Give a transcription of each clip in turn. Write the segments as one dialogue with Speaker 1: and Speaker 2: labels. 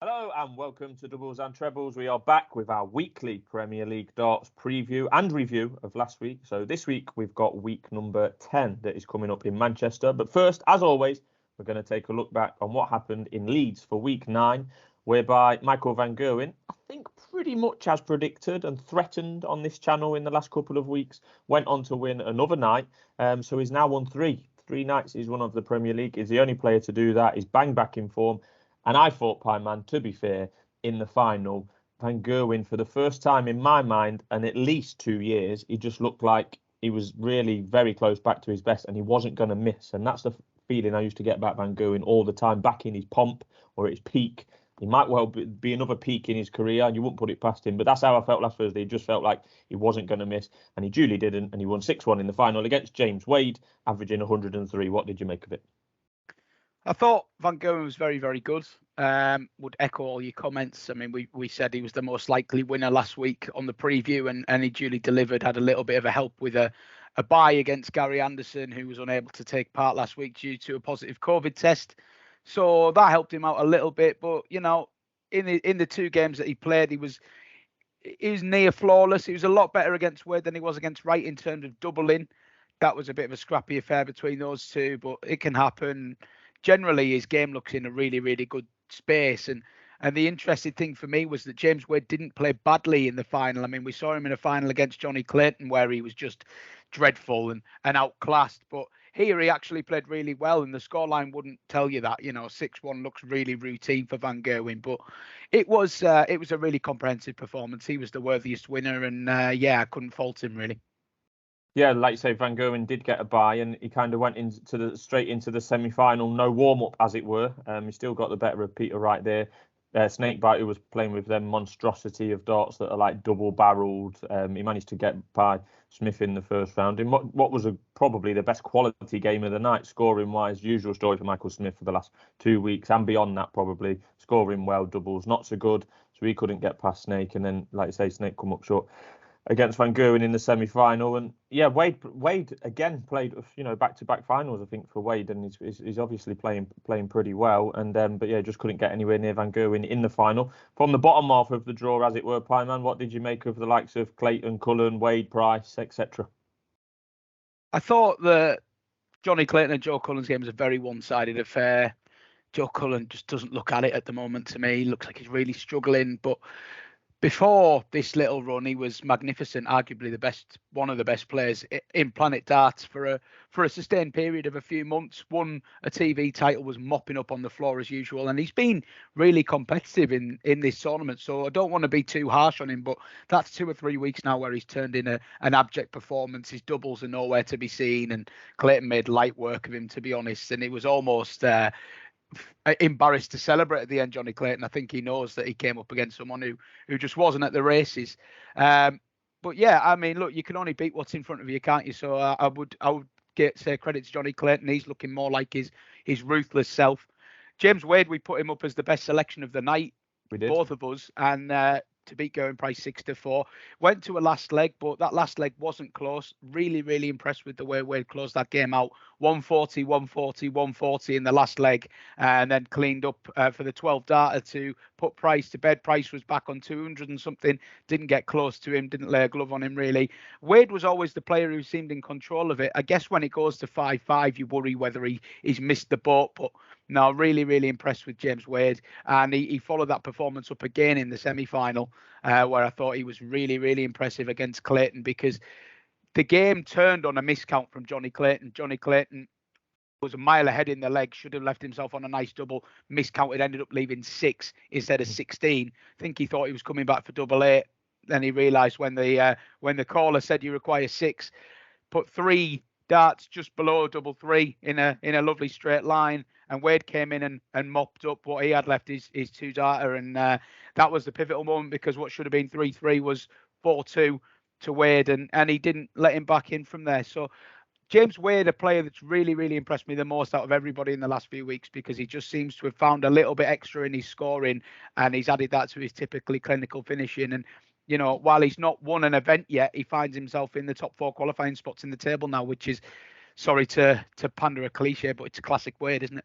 Speaker 1: Hello and welcome to Doubles and Trebles. We are back with our weekly Premier League darts preview and review of last week. So this week we've got week number 10 that is coming up in Manchester. But first, as always, we're going to take a look back on what happened in Leeds for week 9, whereby Michael van Gerwen, I think pretty much as predicted and threatened on this channel in the last couple of weeks, went on to win another night. So he's now won three nights. He's won of the Premier League. He's the only player to do that. He's bang back in form. And I thought, Pieman, to be fair, in the final, Van Gerwen, for the first time in my mind, and at least 2 years, he just looked like he was really very close back to his best and he wasn't going to miss. And that's the feeling I used to get about Van Gerwen all the time, back in his pomp or at his peak. He might well be another peak in his career, and you wouldn't put it past him. But that's how I felt last Thursday. He just felt like he wasn't going to miss, and he duly didn't. And he won 6-1 in the final against James Wade, averaging 103. What did you make of it?
Speaker 2: I thought Van Gerwen was very, very good. Would echo all your comments. I mean, we said he was the most likely winner last week on the preview, and he duly delivered. Had a little bit of a help with a bye against Gary Anderson, who was unable to take part last week due to a positive COVID test. So that helped him out a little bit. But in the two games that he played, he was near flawless. He was a lot better against Wade than he was against Wright in terms of doubling. That was a bit of a scrappy affair between those two, but it can happen. Generally, his game looks in a really, really good space. And the interesting thing for me was that James Wade didn't play badly in the final. I mean, we saw him in a final against Johnny Clayton where he was just dreadful and outclassed. But here he actually played really well, and the scoreline wouldn't tell you that. 6-1 looks really routine for Van Gerwen, but it was a really comprehensive performance. He was the worthiest winner, and I couldn't fault him really.
Speaker 1: Yeah, like you say, Van Gerwen did get a bye, and he kind of went straight into the semi-final, no warm-up, as it were. He still got the better of Peter Wright there. Snakebite, who was playing with them monstrosity of darts that are like double-barreled. He managed to get by Smith in the first round in what was probably the best quality game of the night, scoring-wise. Usual story for Michael Smith for the last 2 weeks, and beyond that probably. Scoring well, doubles not so good, so he couldn't get past Snake, and then, like you say, Snake come up short against Van Gerwen in the semi-final. And yeah, Wade again played back-to-back finals, I think, for Wade, and he's obviously playing pretty well. And but yeah, just couldn't get anywhere near Van Gerwen in the final. From the bottom half of the draw, as it were, Pieman, what did you make of the likes of Clayton, Cullen, Wade, Price, etc.?
Speaker 2: I thought that Johnny Clayton and Joe Cullen's game was a very one-sided affair. Joe Cullen just doesn't look at it at the moment to me. He looks like he's really struggling, but before this little run, he was magnificent, arguably one of the best players in Planet Darts for a sustained period of a few months. Won a TV title, was mopping up on the floor as usual, and he's been really competitive in this tournament. So I don't want to be too harsh on him, but that's 2 or 3 weeks now where he's turned in an abject performance. His doubles are nowhere to be seen, and Clayton made light work of him, to be honest, and it was almost embarrassed to celebrate at the end, Johnny Clayton. I think he knows that he came up against someone who just wasn't at the races. But yeah, I mean, look, you can only beat what's in front of you, can't you? So I would say credit to Johnny Clayton. He's looking more like his ruthless self. James Wade, we put him up as the best selection of the night.
Speaker 1: We did.
Speaker 2: Both of us, and to beat Gerwen Price 6-4. Went to a last leg, but that last leg wasn't close. Really, really impressed with the way Wade closed that game out. 140, 140, 140 in the last leg, and then cleaned up for the 12 darter to put Price to bed. Price was back on 200 and something, didn't get close to him, didn't lay a glove on him really. Wade was always the player who seemed in control of it. I guess when it goes to 5-5, you worry whether he's missed the boat, but no, really, really impressed with James Wade. And he followed that performance up again in the semi-final, where I thought he was really, really impressive against Clayton, because the game turned on a miscount from Johnny Clayton. Johnny Clayton was a mile ahead in the leg, should have left himself on a nice double, miscounted, ended up leaving 6 instead of 16. I think he thought he was coming back for double 8. Then he realised when the caller said you require 6, put 3 darts just below double 3 in a lovely straight line, and Wade came in and mopped up what he had left, his 2 darter, and that was the pivotal moment, because what should have been 3-3 was 4-2 to Wade, and he didn't let him back in from there. So James Wade, a player that's really, really impressed me the most out of everybody in the last few weeks, because he just seems to have found a little bit extra in his scoring, and he's added that to his typically clinical finishing. And while he's not won an event yet, he finds himself in the top 4 qualifying spots in the table now, which is, sorry to pander a cliche, but it's a classic Wade, isn't it?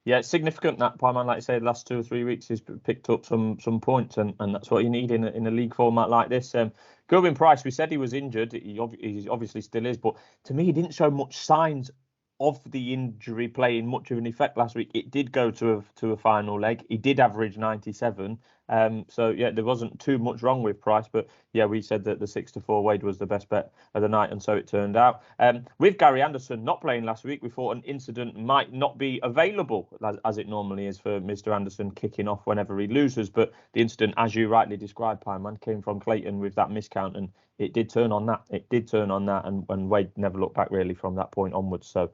Speaker 1: Yeah, it's significant that Pieman, like I say, the last 2 or 3 weeks he's picked up some points, and that's what you need in a league format like this. Gerwen Price, we said he was injured. He obviously still is, but to me, he didn't show much signs of the injury playing much of an effect last week. It did go to a final leg. He did average 97. So yeah, there wasn't too much wrong with Price, but yeah, we said that the 6-4 Wade was the best bet of the night, and so it turned out. With Gary Anderson not playing last week, we thought an incident might not be available as it normally is for Mr. Anderson kicking off whenever he loses. But the incident, as you rightly described, Pieman, came from Clayton with that miscount, and it did turn on that. It did turn on that, and Wade never looked back really from that point onwards. So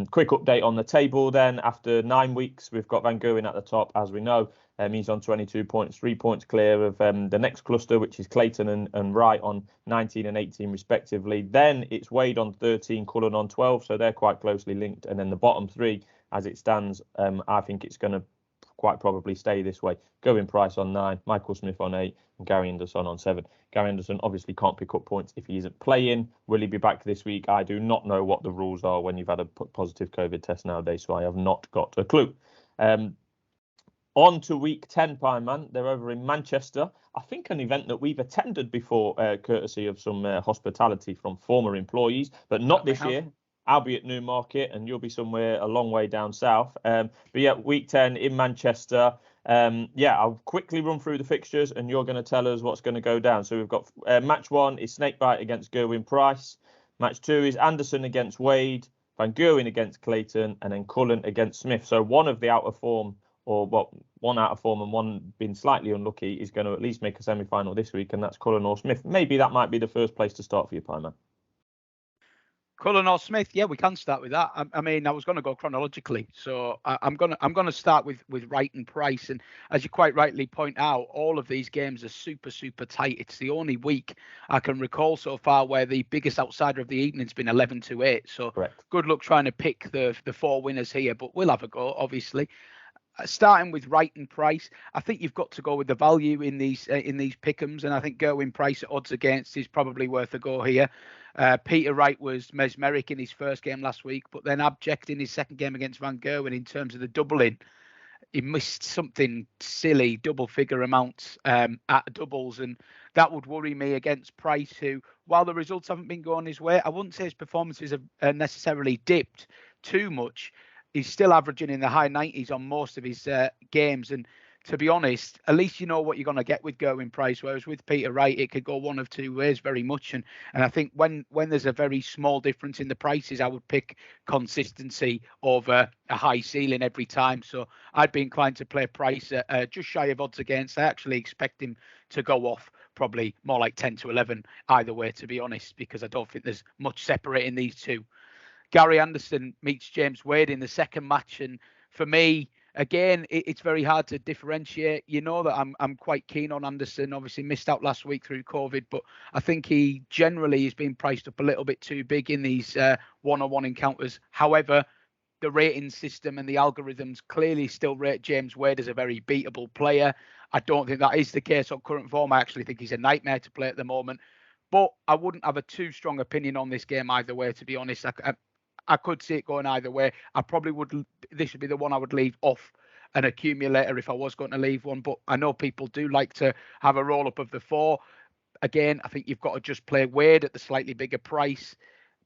Speaker 1: quick update on the table then. After 9 weeks, we've got Van Gerwen at the top, as we know. He's on 22 points, 3 points clear of the next cluster, which is Clayton and Wright on 19 and 18 respectively. Then it's Wade on 13, Cullen on 12, so they're quite closely linked. And then the bottom three, as it stands, I think it's going to quite probably stay this way. Gerwen Price on 9, Michael Smith on 8, and Gary Anderson on 7. Gary Anderson obviously can't pick up points if he isn't playing. Will he be back this week? I do not know what the rules are when you've had a positive COVID test nowadays, so I have not got a clue. On to week 10, Pieman. They're over in Manchester. I think an event that we've attended before, courtesy of some hospitality from former employees, but not this year. I'll be at Newmarket and you'll be somewhere a long way down south. But yeah, week 10 in Manchester. I'll quickly run through the fixtures and you're going to tell us what's going to go down. So we've got match 1 is Snakebite against Gerwen Price. Match 2 is Anderson against Wade, Van Gerwen against Clayton, and then Cullen against Smith. So one of the out of form, one out of form and one being slightly unlucky, is going to at least make a semi-final this week, and that's Cullen or Smith. Maybe that might be the first place to start for you, Pieman.
Speaker 2: Cullen or Smith, yeah, we can start with that. I mean, I was going to go chronologically, so I'm going to start with Wright and Price. And as you quite rightly point out, all of these games are super tight. It's the only week I can recall so far where the biggest outsider of the evening's been 11-8. So correct. Good luck trying to pick the 4 winners here, but we'll have a go, obviously. Starting with Wright and Price, I think you've got to go with the value in these pick'ems, and I think Gerwen Price at odds against is probably worth a go here. Peter Wright was mesmeric in his first game last week, but then abject in his second game against Van Gerwen in terms of the doubling. He missed something silly, double-figure amounts at doubles, and that would worry me against Price, who, while the results haven't been going his way, I wouldn't say his performances have necessarily dipped too much. He's still averaging in the high 90s on most of his games. And to be honest, at least you know what you're going to get with Gerwen Price, whereas with Peter Wright, it could go one of two ways very much. And I think when there's a very small difference in the prices, I would pick consistency over a high ceiling every time. So I'd be inclined to play Price just shy of odds against. I actually expect him to go off probably more like 10-11 either way, to be honest, because I don't think there's much separating these two. Gary Anderson meets James Wade in the second match, and for me, again, it's very hard to differentiate. You know that I'm quite keen on Anderson. Obviously, missed out last week through COVID, but I think he generally is being priced up a little bit too big in these one-on-one encounters. However, the rating system and the algorithms clearly still rate James Wade as a very beatable player. I don't think that is the case on current form. I actually think he's a nightmare to play at the moment. But I wouldn't have a too strong opinion on this game either way, to be honest. I could see it going either way. I probably would. This would be the one I would leave off an accumulator if I was going to leave one. But I know people do like to have a roll up of the 4. Again, I think you've got to just play Wade at the slightly bigger price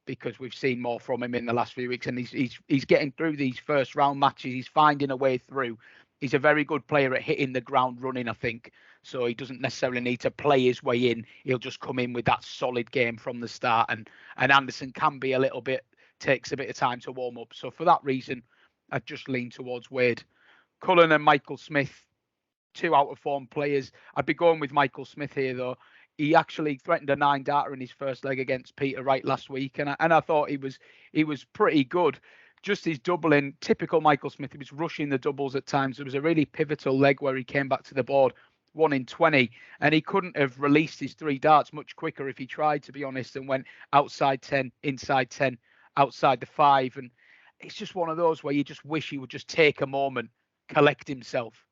Speaker 2: because we've seen more from him in the last few weeks, and he's getting through these first round matches. He's finding a way through. He's a very good player at hitting the ground running, I think. So he doesn't necessarily need to play his way in. He'll just come in with that solid game from the start. And Anderson can be takes a bit of time to warm up. So for that reason, I'd just lean towards Wade. Cullen and Michael Smith, 2 out of form players. I'd be going with Michael Smith here, though. He actually threatened a 9 darter in his first leg against Peter Wright last week, and I thought he was pretty good. Just his doubling, typical Michael Smith. He was rushing the doubles at times. There was a really pivotal leg where he came back to the board 1 in 20, and he couldn't have released his 3 darts much quicker if he tried, to be honest, and went outside 10, inside 10, outside the 5. And it's just one of those where you just wish he would just take a moment, collect himself,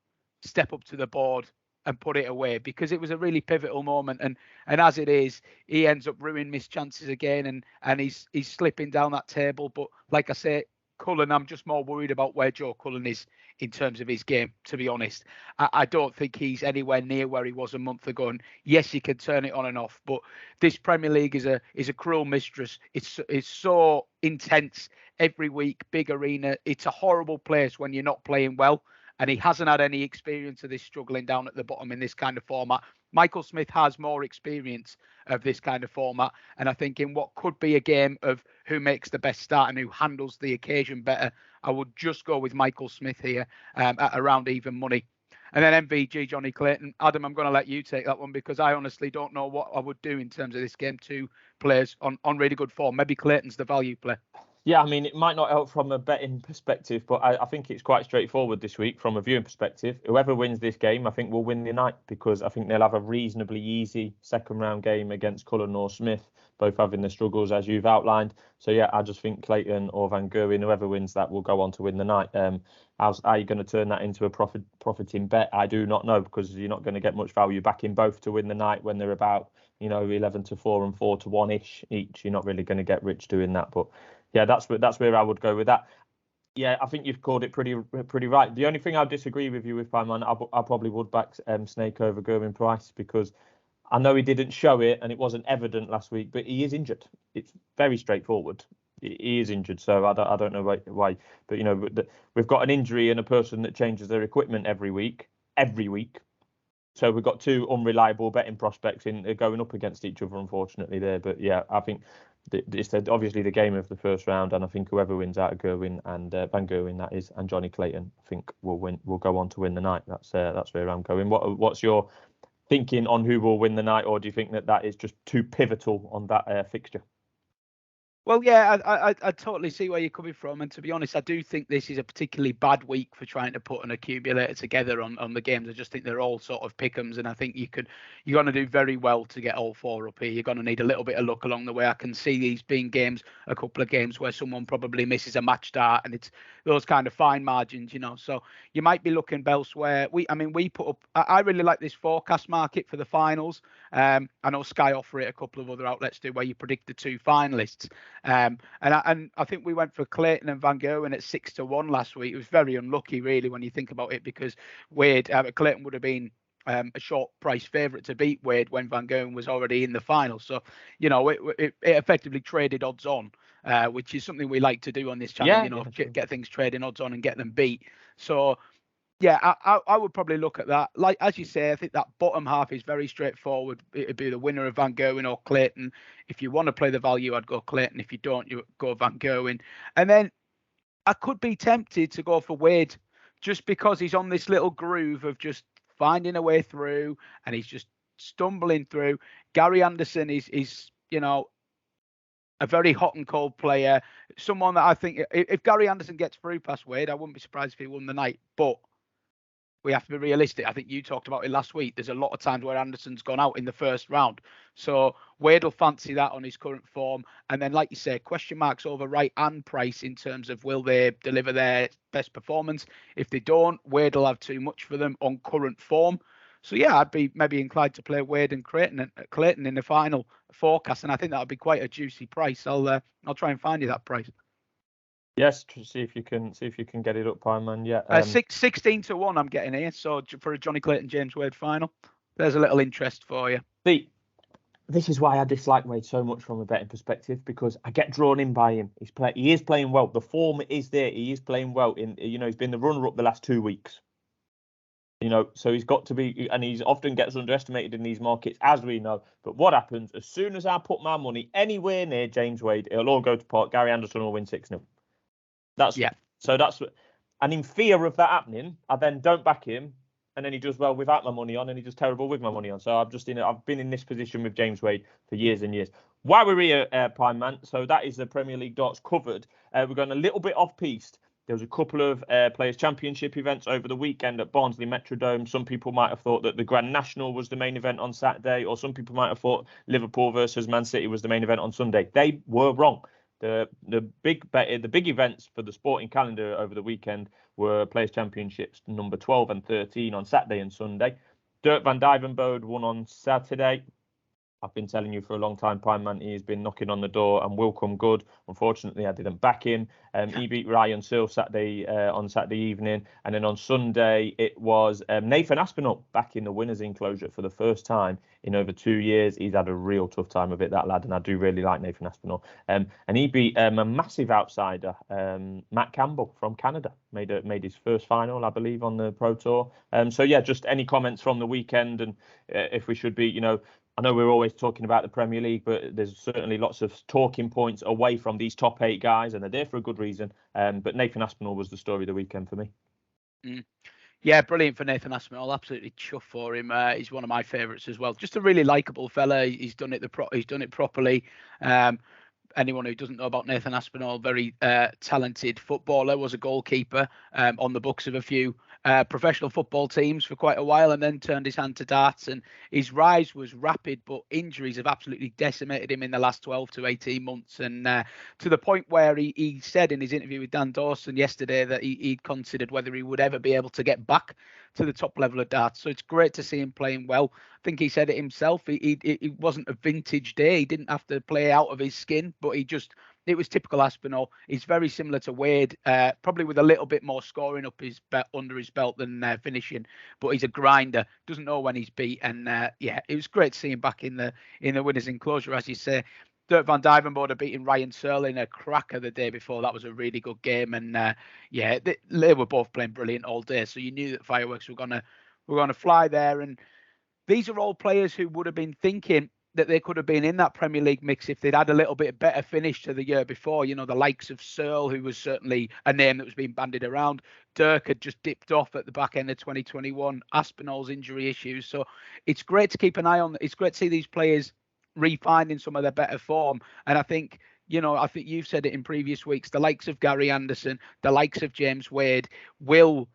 Speaker 2: step up to the board and put it away, because it was a really pivotal moment. And as it is, he ends up ruining missed chances again, and he's slipping down that table. But like I say, Cullen, I'm just more worried about where Joe Cullen is in terms of his game, to be honest. I don't think he's anywhere near where he was a month ago. And yes, he can turn it on and off, but this Premier League is a cruel mistress. It's so intense every week, big arena. It's a horrible place when you're not playing well. And he hasn't had any experience of this struggling down at the bottom in this kind of format. Michael Smith has more experience of this kind of format. And I think in what could be a game of who makes the best start and who handles the occasion better, I would just go with Michael Smith here at around even money. And then MVG, Johnny Clayton. Adam, I'm going to let you take that one because I honestly don't know what I would do in terms of this game. Two players on really good form. Maybe Clayton's the value play.
Speaker 1: Yeah, I mean, it might not help from a betting perspective, but I think it's quite straightforward this week from a viewing perspective. Whoever wins this game, I think will win the night because I think they'll have a reasonably easy second round game against Cullen or Smith, both having the struggles as you've outlined. So yeah, I just think Clayton or Van Gerwen, whoever wins that, will go on to win the night. How are you going to turn that into a profiting bet? I do not know because you're not going to get much value back in both to win the night when they're about 11 to 4 and 4 to 1 ish each. You're not really going to get rich doing that, but. Yeah, that's where I would go with that. Yeah, I think you've called it pretty right. The only thing I disagree with you with, Pieman, I probably would back Snake over Gerwin Price because I know he didn't show it and it wasn't evident last week, but he is injured. It's very straightforward. He is injured, so I don't know why. But we've got an injury and a person that changes their equipment every week. So we've got two unreliable betting prospects going up against each other, unfortunately, there. But yeah, I think. It's obviously the game of the first round, and I think whoever wins out of Gerwin and Van Gerwen, that is, and Johnny Clayton, I think will go on to win the night. That's where I'm going. What's your thinking on who will win the night, or do you think that is just too pivotal on that fixture?
Speaker 2: Well, yeah, I totally see where you're coming from. And to be honest, I do think this is a particularly bad week for trying to put an accumulator together on the games. I just think they're all sort of pick'ems. And I think you're going to do very well to get all four up here. You're going to need a little bit of luck along the way. I can see these being a couple of games where someone probably misses a match start and it's those kind of fine margins, So you might be looking elsewhere. We put up, I really like this forecast market for the finals. I know Sky offer it, a couple of other outlets do, where you predict the two finalists. And I think we went for Clayton and Van Gerwen at 6-1 last week. It was very unlucky, really, when you think about it, because Clayton would have been a short price favourite to beat Wade when Van Gerwen was already in the final. So, it effectively traded odds on, which is something we like to do on this channel.
Speaker 1: Yeah,
Speaker 2: get things trading odds on and get them beat. So. Yeah, I would probably look at that. Like, as you say, I think that bottom half is very straightforward. It'd be the winner of Van Gerwen or Clayton. If you want to play the value, I'd go Clayton. If you don't, you go Van Gerwen. And then I could be tempted to go for Wade just because he's on this little groove of just finding a way through and he's just stumbling through. Gary Anderson is a very hot and cold player. Someone that I think if Gary Anderson gets through past Wade, I wouldn't be surprised if he won the night. But we have to be realistic. I think you talked about it last week. There's a lot of times where Anderson's gone out in the first round. So Wade will fancy that on his current form. And then, like you say, question marks over Wright and Price in terms of will they deliver their best performance. If they don't, Wade will have too much for them on current form. So yeah, I'd be maybe inclined to play Wade and Clayton in the final forecast. And I think that would be quite a juicy price. I'll try and find you that price.
Speaker 1: Yes, see if you can get it up, Pieman. Yeah,
Speaker 2: 16-1 I'm getting here. So for a Johnny Clayton James Wade final, there's a little interest for you.
Speaker 1: This is why I dislike Wade so much from a betting perspective, because I get drawn in by him. He is playing well. The form is there. He is playing well. He's been the runner up the last 2 weeks. So he's got to be, and he's often gets underestimated in these markets, as we know. But what happens as soon as I put my money anywhere near James Wade, it'll all go to pot. Gary Anderson will win 6-0. And in fear of that happening, I then don't back him, and then he does well without my money on, and he does terrible with my money on. So I've been in this position with James Wade for years and years. While we're here, Pieman, so that is the Premier League darts covered. We're going a little bit off piste. There was a couple of Players' Championship events over the weekend at Barnsley Metrodome. Some people might have thought that the Grand National was the main event on Saturday, or some people might have thought Liverpool versus Man City was the main event on Sunday. They were wrong. The big events for the sporting calendar over the weekend were Players' Championships number 12 and 13 on Saturday and Sunday. Dirk van Dijvenbode won on Saturday. I've been telling you for a long time, Pieman, he's been knocking on the door and will come good. Unfortunately, I didn't back him. He beat Ryan Searle on Saturday evening. And then on Sunday, it was Nathan Aspinall back in the winner's enclosure for the first time in over 2 years. He's had a real tough time of it, that lad, and I do really like Nathan Aspinall. And he beat a massive outsider, Matt Campbell from Canada. Made his first final, I believe, on the Pro Tour. So yeah, just any comments from the weekend, and if we should be, I know we're always talking about the Premier League, but there's certainly lots of talking points away from these top 8 guys, and they're there for a good reason. But Nathan Aspinall was the story of the weekend for me.
Speaker 2: Yeah, brilliant for Nathan Aspinall. Absolutely chuffed for him. He's one of my favourites as well. Just a really likeable fella. He's done it properly. Anyone who doesn't know about Nathan Aspinall, very talented footballer, was a goalkeeper on the books of a few professional football teams for quite a while, and then turned his hand to darts. And his rise was rapid, but injuries have absolutely decimated him in the last 12 to 18 months. And to the point where he said in his interview with Dan Dawson yesterday that he'd considered whether he would ever be able to get back to the top level of darts. So it's great to see him playing well. I think he said it himself. It wasn't a vintage day. He didn't have to play out of his skin, but it was typical Aspinall. He's very similar to Wade, probably with a little bit more scoring under his belt than finishing. But he's a grinder. Doesn't know when he's beat. And it was great to see him back in the winners' enclosure, as you say. Dirk van Dijvenbode beating Ryan Searle in a cracker the day before. That was a really good game, and they were both playing brilliant all day. So you knew that fireworks were gonna fly there. And these are all players who would have been thinking that they could have been in that Premier League mix if they'd had a little bit better finish to the year before. The likes of Searle, who was certainly a name that was being bandied around. Dirk had just dipped off at the back end of 2021. Aspinall's injury issues. So it's great to keep an eye on. It's great to see these players refinding some of their better form. And I think you've said it in previous weeks, the likes of Gary Anderson, the likes of James Wade will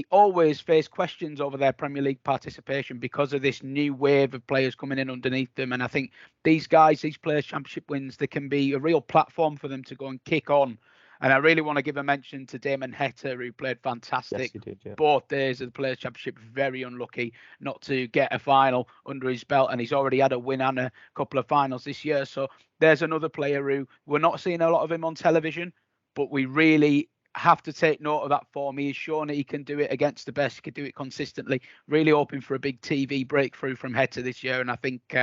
Speaker 2: always face questions over their Premier League participation because of this new wave of players coming in underneath them. And I think these Players' Championship wins, they can be a real platform for them to go and kick on. And I really want to give a mention to Damon Heta, who played fantastic.
Speaker 1: Yes, he did, yeah.
Speaker 2: Both days of the Players' Championship. Very unlucky not to get a final under his belt, and he's already had a win and a couple of finals this year. So there's another player who we're not seeing a lot of him on television, but we really have to take note of that form. He has shown that he can do it against the best. He can do it consistently. Really hoping for a big TV breakthrough from Heta this year. And I think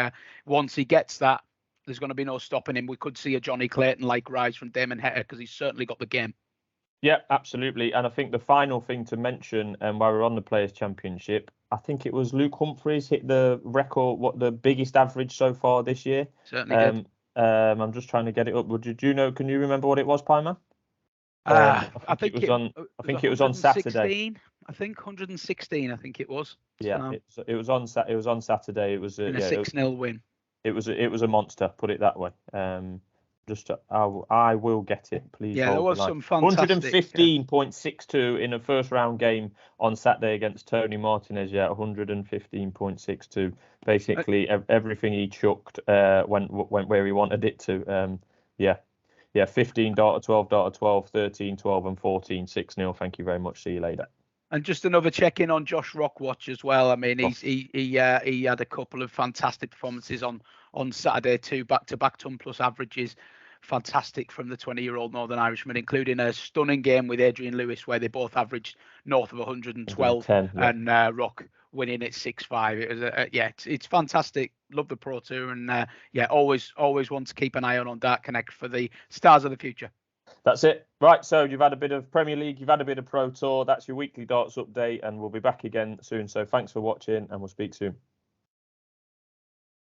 Speaker 2: once he gets that, there's going to be no stopping him. We could see a Johnny Clayton-like rise from Damon Heta because he's certainly got the game.
Speaker 1: Yeah, absolutely. And I think the final thing to mention, while we're on the Players' Championship, I think it was Luke Humphries hit the record, the biggest average so far this year.
Speaker 2: Certainly did.
Speaker 1: I'm just trying to get it up. Can you remember what it was, Pieman?
Speaker 2: I think
Speaker 1: it was on Saturday.
Speaker 2: I think 116. I think it was.
Speaker 1: Yeah, it was on Saturday. It was a
Speaker 2: 6-0 win.
Speaker 1: It was a monster. Put it that way. I will get it, please.
Speaker 2: Yeah, there was some fantastic
Speaker 1: 115.62 in a first round game on Saturday against Tony Martinez. Yeah, 115.62. Basically, everything he chucked went where he wanted it to. Yeah, 15 data 12 data 12, 13 12 and 14 6-0. Thank you very much. See you later.
Speaker 2: And just another check-in on Josh Rockwatch as well. I mean, he had a couple of fantastic performances on Saturday, 2 back-to-back ton-plus averages. Fantastic from the 20-year-old Northern Irishman, including a stunning game with Adrian Lewis where they both averaged north of 112,
Speaker 1: 10, yeah.
Speaker 2: And Rock winning at 6-5. It was it's fantastic. Love the Pro Tour, and always want to keep an eye on Dart Connect for the stars of the future.
Speaker 1: That's it. Right, so you've had a bit of Premier League, you've had a bit of Pro Tour. That's your weekly darts update, and we'll be back again soon. So thanks for watching, and we'll speak soon.